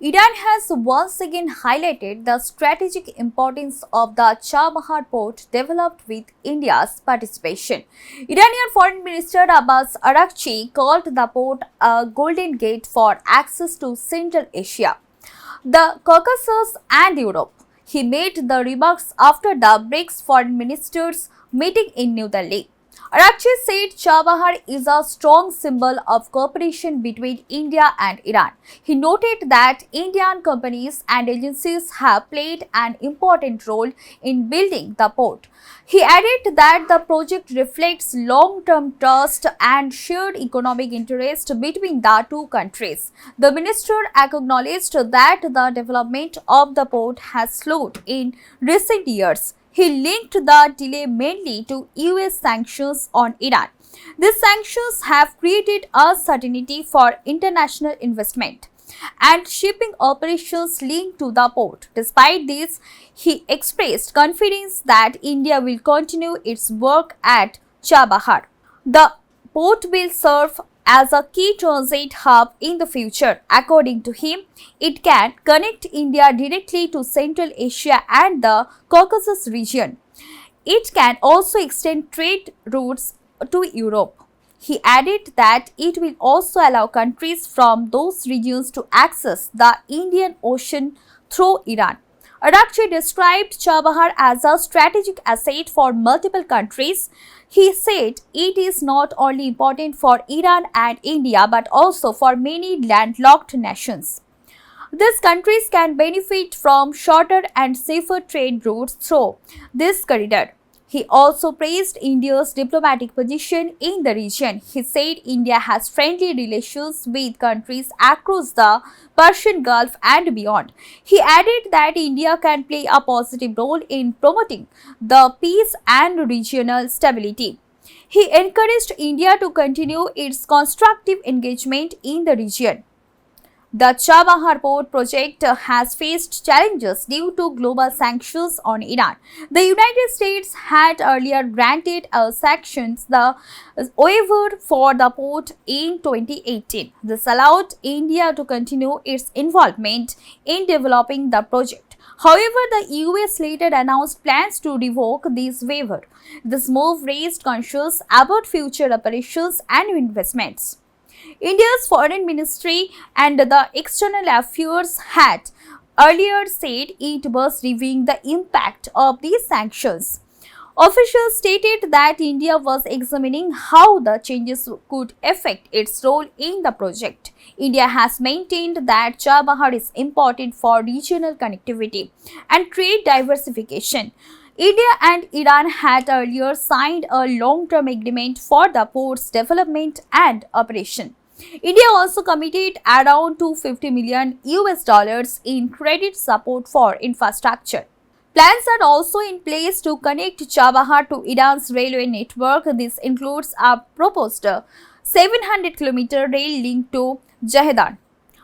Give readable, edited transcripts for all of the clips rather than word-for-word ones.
Iran has once again highlighted the strategic importance of the Chabahar port developed with India's participation. Iranian Foreign Minister Abbas Araghchi called the port a golden gate for access to Central Asia, the Caucasus and Europe. He made the remarks after the BRICS foreign ministers meeting in New Delhi. Araghchi said Chabahar is a strong symbol of cooperation between India and Iran. He noted that Indian companies and agencies have played an important role in building the port. He added that the project reflects long-term trust and shared economic interest between the two countries. The minister acknowledged that the development of the port has slowed in recent years. He linked the delay mainly to US sanctions on Iran. These sanctions have created uncertainty for international investment and shipping operations linked to the port. Despite this, he expressed confidence that India will continue its work at Chabahar. The port will serve as a key transit hub in the future. According to him, it can connect India directly to Central Asia and the Caucasus region. It can also extend trade routes to Europe. He added that it will also allow countries from those regions to access the Indian Ocean through Iran. Araghchi described Chabahar as a strategic asset for multiple countries. He said it is not only important for Iran and India but also for many landlocked nations. These countries can benefit from shorter and safer trade routes through this corridor. He also praised India's diplomatic position in the region. He said India has friendly relations with countries across the Persian Gulf and beyond. He added that India can play a positive role in promoting the peace and regional stability. He encouraged India to continue its constructive engagement in the region. The Chabahar port project has faced challenges due to global sanctions on Iran. The United States had earlier granted sanctions the waiver for the port in 2018. This allowed India to continue its involvement in developing the project. However, the US later announced plans to revoke this waiver. This move raised concerns about future operations and investments. India's foreign ministry and the external affairs had earlier said it was reviewing the impact of these sanctions. Officials stated that India was examining how the changes could affect its role in the project. India has maintained that Chabahar is important for regional connectivity and trade diversification. India and Iran had earlier signed a long-term agreement for the port's development and operation. India also committed around 250 million US dollars in credit support for infrastructure. Plans are also in place to connect Chabahar to Iran's railway network. This includes a proposed 700-kilometer rail link to Jahdan.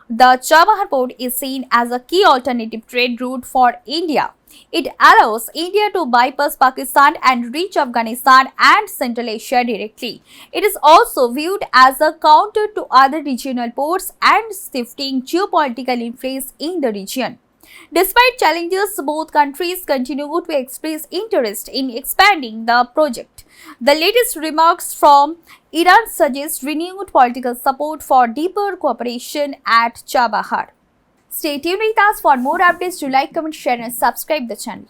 The Chabahar port is seen as a key alternative trade route for India. It allows India to bypass Pakistan and reach Afghanistan and Central Asia directly. It is also viewed as a counter to other regional ports and shifting geopolitical influence in the region. Despite challenges, both countries continue to express interest in expanding the project. The latest remarks from Iran suggest renewed political support for deeper cooperation at Chabahar. Stay tuned with us for more updates. Do like, comment, share and subscribe the channel.